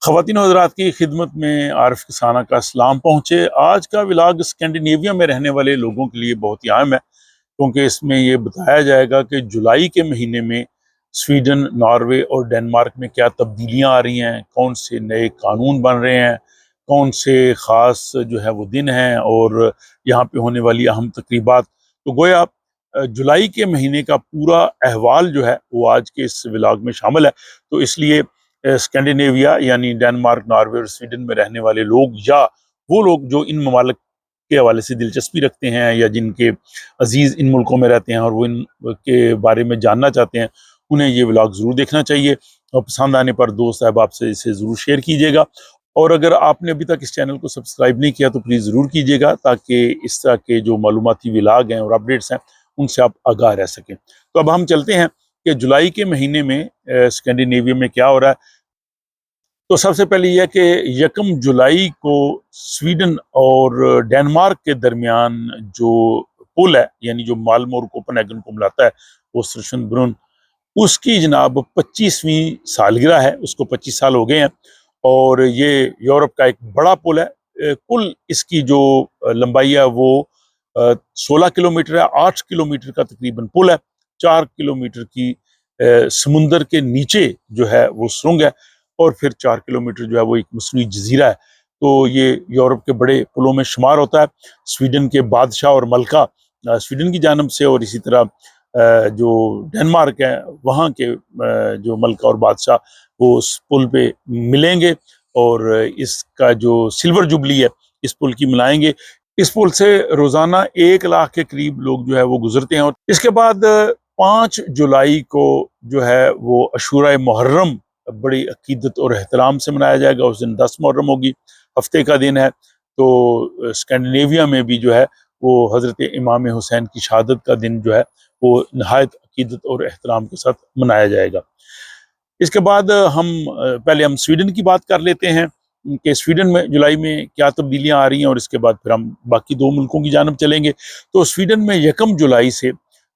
ख़वातीन और हज़रात की खिदमत में आरिफ किसाना का सलाम पहुँचे। आज का व्लॉग स्कैंडिनेविया में रहने वाले लोगों के लिए बहुत ही अहम है, क्योंकि इसमें ये बताया जाएगा कि जुलाई के महीने में स्वीडन, नॉर्वे और डेनमार्क में क्या तब्दीलियाँ आ रही हैं, कौन से नए कानून बन रहे हैं, कौन से ख़ास जो है वो दिन हैं और यहाँ पे होने वाली अहम तकरीबात। तो गोया जुलाई के महीने का पूरा अहवाल जो है वो आज के इस व्लॉग में शामिल है। तो इसलिए स्कैंडिनेविया यानी डेनमार्क, नॉर्वे और स्वीडन में रहने वाले लोग या वो लोग जो इन ममालिक के हवाले से दिलचस्पी रखते हैं या जिनके अजीज इन मुल्कों में रहते हैं और वो इन के बारे में जानना चाहते हैं, उन्हें ये व्लॉग ज़रूर देखना चाहिए। और पसंद आने पर दोस्त अहबाब से इसे ज़रूर शेयर कीजिएगा। और अगर आपने अभी तक इस चैनल को सब्सक्राइब नहीं किया तो प्लीज़ ज़रूर कीजिएगा, ताकि इस तरह के जो मालूमाती व्लॉग हैं और अपडेट्स हैं उनसे आप आगाह रह सकें। तो अब हम चलते हैं कि जुलाई के महीने में स्कैंडिनेविया में क्या हो रहा है। तो सबसे पहले यह कि 1 जुलाई को स्वीडन और डेनमार्क के दरमियान जो पुल है, यानी जो माल्मो और कोपेनहेगन को मिलाता है, वो सुरशनब्रुन, उसकी जनाब 25वीं सालगिरह है। उसको 25 साल हो गए हैं और ये यूरोप का एक बड़ा पुल है। कुल इसकी जो लंबाई है वो 16 किलोमीटर है। 8 किलोमीटर का तकरीबन पुल है। 4 किलोमीटर की समुंदर के नीचे जो है वो सुरंग है और फिर 4 किलोमीटर जो है वो एक मसनूई जजीरा है। तो ये यूरोप के बड़े पुलों में शुमार होता है। स्वीडन के बादशाह और मलका स्वीडन की जानब से, और इसी तरह जो डेनमार्क है वहाँ के जो मलका और बादशाह वो उस पुल पे मिलेंगे और इसका जो सिल्वर जुबली है इस पुल की मनाएंगे। इस पुल से रोजाना 1 लाख के करीब लोग जो है वो गुजरते हैं। और इसके बाद 5 जुलाई को जो है वो अशूरा मुहर्रम बड़ी अकीदत और एहतराम से मनाया जाएगा। उस दिन 10 मुहर्रम होगी, हफ्ते का दिन है। तो स्कैंडिनेविया में भी जो है वो हज़रत इमाम हुसैन की शहादत का दिन जो है वो नहायत अकीदत और एहतराम के साथ मनाया जाएगा। इसके बाद पहले हम स्वीडन की बात कर लेते हैं कि स्वीडन में जुलाई में क्या तब्दीलियां आ रही हैं और इसके बाद फिर हम बाकी 2 मुल्कों की जानब चलेंगे। तो स्वीडन में 1 जुलाई से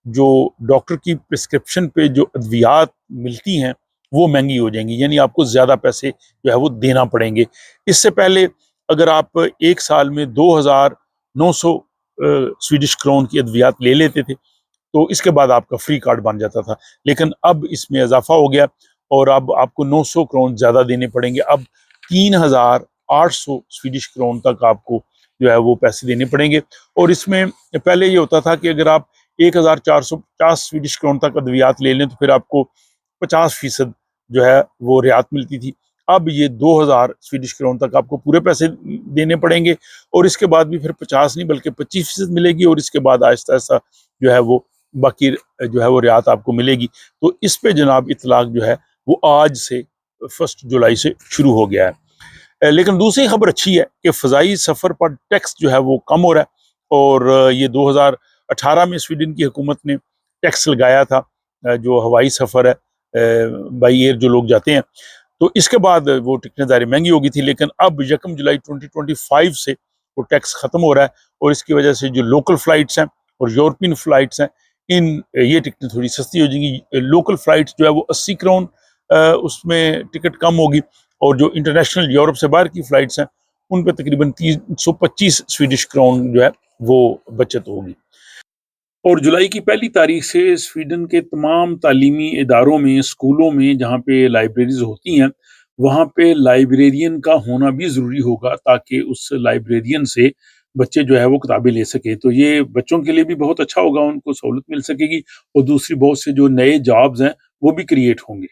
जो डॉक्टर की प्रिस्क्रिप्शन पे जो अद्वियात मिलती हैं वो महंगी हो जाएंगी, यानी आपको ज़्यादा पैसे जो है वो देना पड़ेंगे। इससे पहले अगर आप एक साल में 2,900 स्वीडिश क्रोन की अद्वियात ले लेते थे तो इसके बाद आपका फ्री कार्ड बन जाता था। लेकिन अब इसमें इजाफा हो गया और अब आपको 900 क्रोन ज़्यादा देने पड़ेंगे। अब 3,800 स्वीडिश क्रोन तक आपको जो है वो पैसे देने पड़ेंगे। और इसमें पहले ये होता था कि अगर आप 1,450 स्वीडिश क्रोन तक अद्वियात ले लें तो फिर आपको 50% जो है वो रियायत मिलती थी। अब ये 2,000 स्वीडिश क्रोन तक आपको पूरे पैसे देने पड़ेंगे और इसके बाद भी फिर 50 नहीं बल्कि 25% मिलेगी और इसके बाद आहिस्ता आहिस्ता जो है वो बाकी जो है वो रियायत आपको मिलेगी। तो इस पे जनाब इतलाक जो है वो आज से 1 जुलाई से शुरू हो गया है। लेकिन दूसरी खबर अच्छी है कि फ़ज़ाई सफ़र पर टैक्स जो है वो कम हो रहा है और ये 2018 में स्वीडन की हुकूमत ने टैक्स लगाया था जो हवाई सफ़र है बाई एयर जो लोग जाते हैं। तो इसके बाद वो टिकटें ज़ाहिर महंगी हो गई थी, लेकिन अब 1 जुलाई 2025 से वो टैक्स ख़त्म हो रहा है और इसकी वजह से जो लोकल फ़्लाइट्स हैं और यूरोपियन फ़्लाइट्स हैं इन ये टिकटें थोड़ी सस्ती हो जाएंगी। लोकल फ़्लाइट्स जो है वो 80 क्रोन उसमें टिकट कम होगी और जो इंटरनेशनल यूरोप से बाहर की फ़्लाइट्स हैं उन पर तकरीबन 325 स्वीडिश क्रोन जो है वो बचत होगी। और जुलाई की पहली तारीख से स्वीडन के तमाम तालीमी इदारों में, स्कूलों में जहाँ पे लाइब्रेरीज होती हैं, वहाँ पे लाइब्रेरियन का होना भी ज़रूरी होगा ताकि उस लाइब्रेरियन से बच्चे जो है वो किताबें ले सकें। तो ये बच्चों के लिए भी बहुत अच्छा होगा, उनको सहूलत मिल सकेगी और दूसरी बहुत से जो नए जॉब्स हैं वो भी क्रिएट होंगे।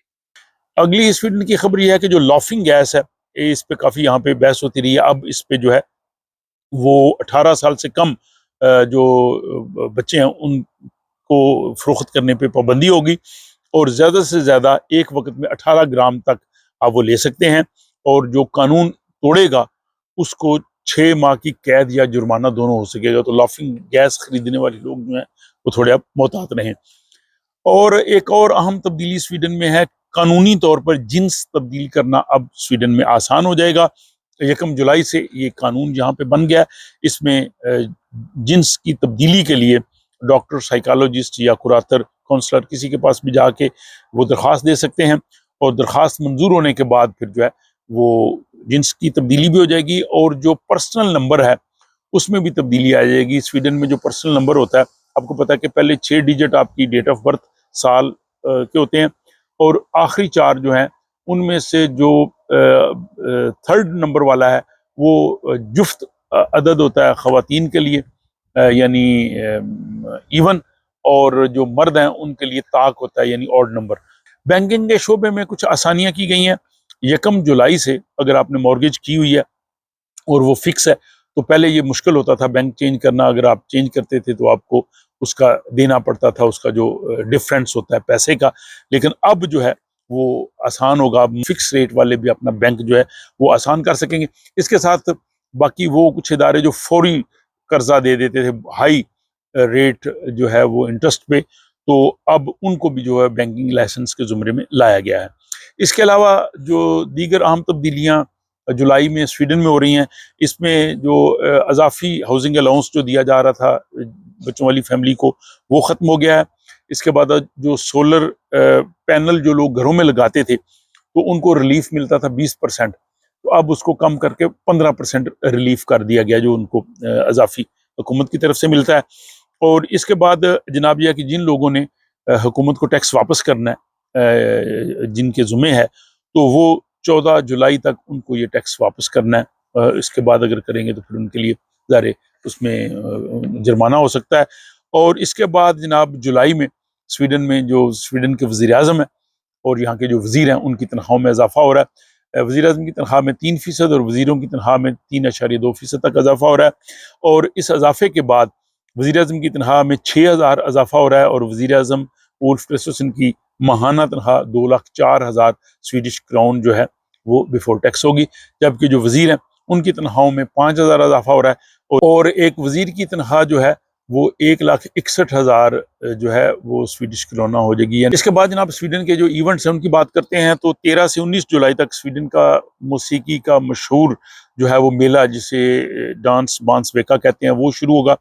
अगली स्वीडन की खबर ये है कि जो लॉफिंग गैस है, इस पे काफ़ी यहाँ पे बहस होती रही है। अब इस पे जो है वो 18 साल से कम जो बच्चे हैं उनको फ़रोख्त करने पे पाबंदी होगी और ज़्यादा से ज़्यादा एक वक्त में 18 ग्राम तक आप वो ले सकते हैं और जो कानून तोड़ेगा उसको 6 माह की कैद या जुर्माना दोनों हो सकेगा। तो लाफिंग गैस खरीदने वाले लोग जो हैं वो थोड़े अब मोहतात रहें। और एक और अहम तब्दीली स्वीडन में है, कानूनी तौर पर जिन्स तब्दील करना अब स्वीडन में आसान हो जाएगा। 1 जुलाई से ये कानून यहाँ पे बन गया। इसमें जिन्स की तब्दीली के लिए डॉक्टर, साइकोलॉजिस्ट या कुरातर, काउंसलर किसी के पास भी जाके वो दरख्वास्त दे सकते हैं और दरख्वास्त मंजूर होने के बाद फिर जो है वो जिनकी तब्दीली भी हो जाएगी और जो पर्सनल नंबर है उसमें भी तब्दीली आ जाएगी। स्वीडन में जो पर्सनल नंबर होता है, आपको पता है कि पहले 6 डिजिट आपकी डेट ऑफ बर्थ साल के होते हैं और आखिरी 4 जो हैं उनमें से जो थर्ड नंबर वाला है वो जुफ्त अदद होता है ख़वातीन के लिए, यानी इवन, और जो मर्द हैं उनके लिए ताक होता है यानी ऑड नंबर। बैंकिंग के शोबे में कुछ आसानियां की गई हैं। 1 जुलाई से अगर आपने मॉर्गेज की हुई है और वो फिक्स है, तो पहले ये मुश्किल होता था बैंक चेंज करना। अगर आप चेंज करते थे तो आपको उसका देना पड़ता था, उसका जो डिफरेंस होता है पैसे का। लेकिन अब जो है वो आसान होगा, अब फिक्स रेट वाले भी अपना बैंक जो है वो आसान कर सकेंगे। इसके साथ बाकी वो कुछ इदारे जो फौरी कर्जा दे देते थे हाई रेट जो है वो इंटरेस्ट पे, तो अब उनको भी जो है बैंकिंग लाइसेंस के जुमरे में लाया गया है। इसके अलावा जो दीगर अहम तब्दीलियाँ जुलाई में स्वीडन में हो रही हैं, इसमें जो अजाफी हाउसिंग अलाउंस जो दिया जा रहा था बच्चों वाली फैमिली को, वो ख़त्म हो गया है। इसके बाद जो सोलर पैनल जो लोग घरों में लगाते थे तो उनको रिलीफ मिलता था 20%, तो अब उसको कम करके 15% रिलीफ कर दिया गया जो उनको अजाफी हुकूमत की तरफ से मिलता है। और इसके बाद जनाब यह कि जिन लोगों ने हुकूमत को टैक्स वापस करना है, जिनके ज़ुम्मे है, तो वो 14 जुलाई तक उनको ये टैक्स वापस करना है। इसके बाद अगर करेंगे तो फिर उनके लिए ज़ाहिर उसमें जुर्माना हो सकता है। और इसके बाद जनाब जुलाई में स्वीडन में जो स्वीडन के वज़ीर आज़म हैं और यहाँ के जो वज़ीर हैं उनकी तनख्वाहों में इजाफा हो रहा है। वज़ीर आज़म की तनख्वाह में 3% और वज़ीरों की तनख्वाह में 3.2% तक इजाफा हो रहा है। और इस इजाफे के बाद वज़ीर आज़म की तनख्वाह में 6,000 इजाफा हो रहा है और वज़ीर आज़म उल्फ क्रिस्टोसन की माहाना तनख्वाह 2,04,000 स्वीडिश क्राउन जो है वो बिफोर टैक्स होगी। जबकि जो वज़ीर हैं उनकी तनख्वाहों में 5,000 इजाफा हो रहा है और एक वज़ीर की तनख्वाह जो है वो 1,61,000 जो है वो स्वीडिश क्रोना हो जाएगी। इसके बाद जनाब स्वीडन के जो इवेंट्स हैं उनकी बात करते हैं, तो 13 से 19 जुलाई तक स्वीडन का मौसीकी का मशहूर जो है वो मेला, जिसे डांस बांस वेका कहते हैं, वो शुरू होगा।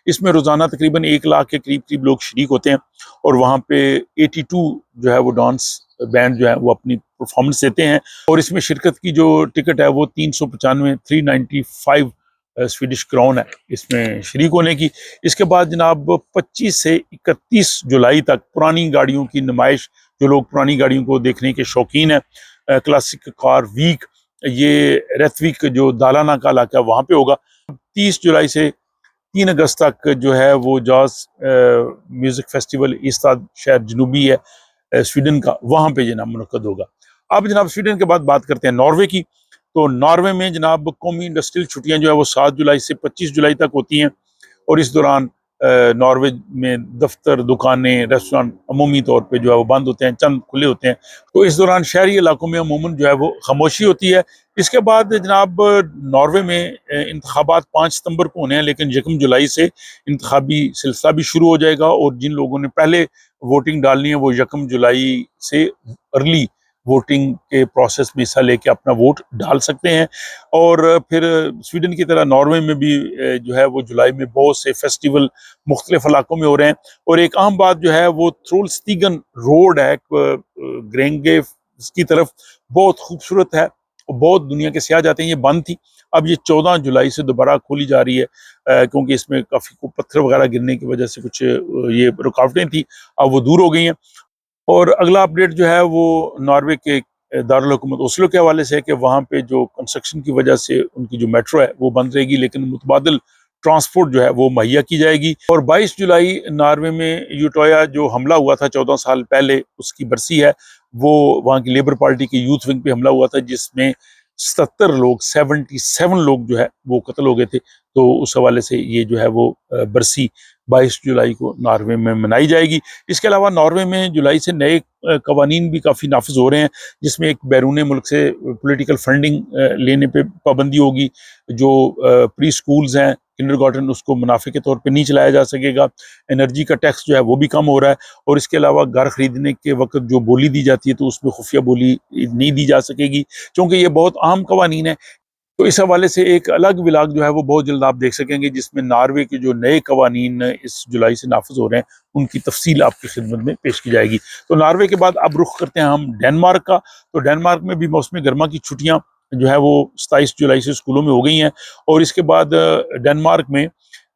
इसमें रोज़ाना तकरीबन 1 लाख के करीब करीब लोग शरीक होते हैं और वहाँ पे 82 जो है वो डांस बैंड जो है वो अपनी परफॉर्मेंस देते हैं। और इसमें शिरकत की जो टिकट है वो 395 स्वीडिश क्राउन है इसमें शरीक होने की। इसके बाद जनाब 25 से 31 जुलाई तक पुरानी गाड़ियों की नुमाइश, जो लोग पुरानी गाड़ियों को देखने के शौकीन है, क्लासिक कार वीक, ये रेथविक जो दालाना का इलाका वहाँ पे होगा। 30 जुलाई से 3 अगस्त तक जो है वो जॉज म्यूज़िक फेस्टिवल ईस्ताद शहर जनूबी है स्वीडन का, वहाँ पे जनाब मुनक़द होगा। अब जनाब स्वीडन के बाद बात करते हैं नॉर्वे की। तो नॉर्वे में जनाब कौमी इंडस्ट्रियल छुट्टियां जो है वो 7 जुलाई से 25 जुलाई तक होती हैं और इस दौरान नॉर्वे में दफ्तर, दुकानें, रेस्टोरेंट अमूमी तौर पे जो है वो बंद होते हैं, चंद खुले होते हैं। तो इस दौरान शहरी इलाकों में अमूमन जो है वो खामोशी होती है। इसके बाद जनाब नॉर्वे में इंतखाबात 5 सितंबर को होने हैं, लेकिन 1 जुलाई से इंतखाबी सिलसिला भी शुरू हो जाएगा और जिन लोगों ने पहले वोटिंग डालनी है वो 1 जुलाई से अर्ली वोटिंग के प्रोसेस में हिस्सा लेके अपना वोट डाल सकते हैं। और फिर स्वीडन की तरह नॉर्वे में भी जो है वो जुलाई में बहुत से फेस्टिवल मुख्तलिफ इलाकों में हो रहे हैं। और एक अहम बात जो है वो थ्रोलस्टीगन रोड है ग्रेंगे की तरफ, बहुत खूबसूरत है और बहुत दुनिया के सयाह जाते हैं। ये बंद थी, अब ये 14 जुलाई से दोबारा खोली जा रही है, क्योंकि इसमें काफ़ी पत्थर वगैरह गिरने की वजह से कुछ ये रुकावटें थी, अब वो दूर हो गई हैं। और अगला अपडेट जो है वो नॉर्वे के दारुल हुकूमत ओस्लो के हवाले से है कि वहाँ पे जो कंस्ट्रक्शन की वजह से उनकी जो मेट्रो है वो बंद रहेगी, लेकिन मुतबादिल ट्रांसपोर्ट जो है वो मुहैया की जाएगी। और 22 जुलाई नॉर्वे में यूटोया जो हमला हुआ था 14 साल पहले, उसकी बरसी है। वो वहाँ की लेबर पार्टी के यूथ विंग पे हमला हुआ था जिसमें 77 लोग जो है वो कत्ल हो गए थे। तो उस हवाले से ये जो है वो बरसी 22 जुलाई को नॉर्वे में मनाई जाएगी। इसके अलावा नॉर्वे में जुलाई से नए कवानीन भी काफ़ी नाफिज हो रहे हैं, जिसमें एक बैरून मुल्क से पॉलिटिकल फंडिंग लेने पे पाबंदी होगी। जो प्री स्कूल्स हैं, किंडरगार्टन, उसको मुनाफे के तौर पे नहीं चलाया जा सकेगा। एनर्जी का टैक्स जो है वो भी कम हो रहा है। और इसके अलावा घर खरीदने के वक्त जो बोली दी जाती है तो उसमें खुफिया बोली नहीं दी जा सकेगी, क्योंकि ये बहुत अहम कवानीन है। तो इस हवाले से एक अलग व्लॉग जो है वो बहुत जल्द आप देख सकेंगे, जिसमें नॉर्वे के जो नए कवानीन इस जुलाई से नाफिज हो रहे हैं उनकी तफसील आपकी खिदमत में पेश की जाएगी। तो नॉर्वे के बाद अब रुख करते हैं हम डेनमार्क का। तो डेनमार्क में भी मौसम गर्मा की छुट्टियाँ जो है वो 27 जुलाई से स्कूलों में हो गई हैं। और इसके बाद डेनमार्क में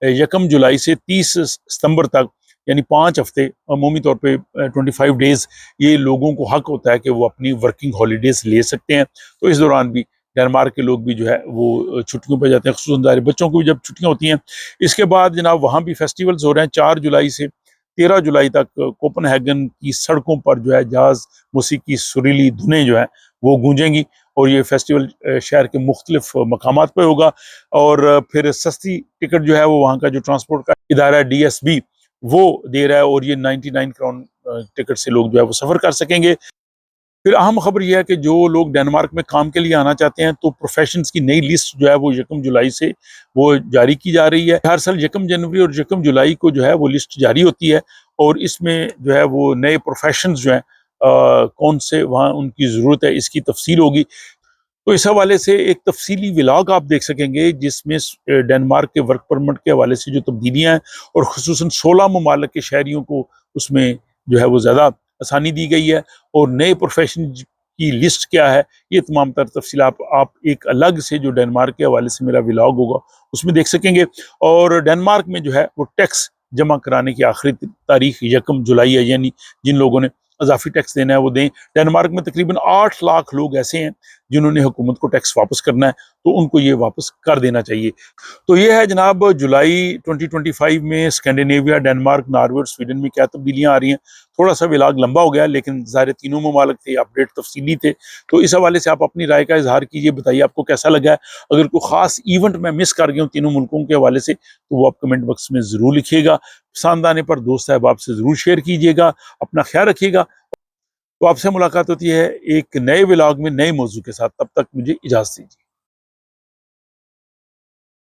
1 जुलाई से 30 सितंबर तक, यानी 5 हफ्ते, अमूमी तौर पे 25 डेज, ये लोगों को हक होता है कि वो अपनी वर्किंग हॉलीडेज ले सकते हैं। तो इस दौरान भी डेनमार्क के लोग भी जो है वो छुट्टियों पर जाते हैं, खुसूसन ज़ाहिर बच्चों को भी जब छुट्टियां होती हैं। इसके बाद जनाब वहाँ भी फेस्टिवल्स हो रहे हैं। 4 जुलाई से 13 जुलाई तक कोपनहेगन की सड़कों पर जो है जाज मौसीकी सुरीली धुनें जो है वो गूंजेंगी। और ये फेस्टिवल शहर के मुख्तलिफ मकामात पर होगा। और फिर सस्ती टिकट जो है वो वहाँ का जो ट्रांसपोर्ट का इदारा है DSB वो दे रहा है, और ये 99 क्राउन टिकट से लोग जो है वो सफ़र कर सकेंगे। फिर अहम खबर यह है कि जो लोग डेनमार्क में काम के लिए आना चाहते हैं तो प्रोफेशंस की नई लिस्ट जो है वो 1 जुलाई से वो जारी की जा रही है। हर साल 1 जनवरी और 1 जुलाई को जो है वो लिस्ट जारी होती है, और इसमें जो है वो नए प्रोफेशंस जो हैं कौन से वहाँ उनकी ज़रूरत है इसकी तफसील होगी। तो इस हवाले से एक तफसीली व्लॉग आप देख सकेंगे जिसमें डेनमार्क के वर्क परमिट के हवाले से जो तब्दीलियाँ हैं, और खुसूसन 16 ममालिक के शहरियों को उसमें जो है वो ज़्यादा आसानी दी गई है। और नए प्रोफेशन की लिस्ट क्या है, ये तमाम तर तफसील आप एक अलग से जो डेनमार्क के हवाले से मेरा व्लॉग होगा उसमें देख सकेंगे। और डेनमार्क में जो है वो टैक्स जमा कराने की आखिरी तारीख 1 जुलाई है, यानी जिन लोगों ने अजाफी टैक्स देना है वो दें। डेनमार्क में तकरीबन 8 लाख लोग ऐसे हैं जिन्होंने हुकूमत को टैक्स वापस करना है, तो उनको ये वापस कर देना चाहिए। तो ये है जनाब जुलाई 2025 में स्कैंडिनेविया, डेनमार्क, नॉर्वे और स्वीडन में क्या तब्दीलियां आ रही हैं। थोड़ा सा व्लॉग लंबा हो गया, लेकिन ज़ाहिर तीनों ममालिक थे, अपडेट तफसीली थे। तो इस हवाले से आप अपनी राय का इजहार कीजिए, बताइए आपको कैसा लगा है। अगर कोई ख़ास इवेंट मैं मिस कर गया हूँ तीनों मुल्कों के हवाले से, तो वो आप कमेंट बॉक्स में ज़रूर लिखिएगा। पसंद आने पर दोस्त साहब आपसे ज़रूर शेयर कीजिएगा। अपना ख्याल रखिएगा। तो आपसे मुलाकात होती है एक नए व्लॉग में नए मौजू के साथ। तब तक मुझे इजाज़त दीजिए।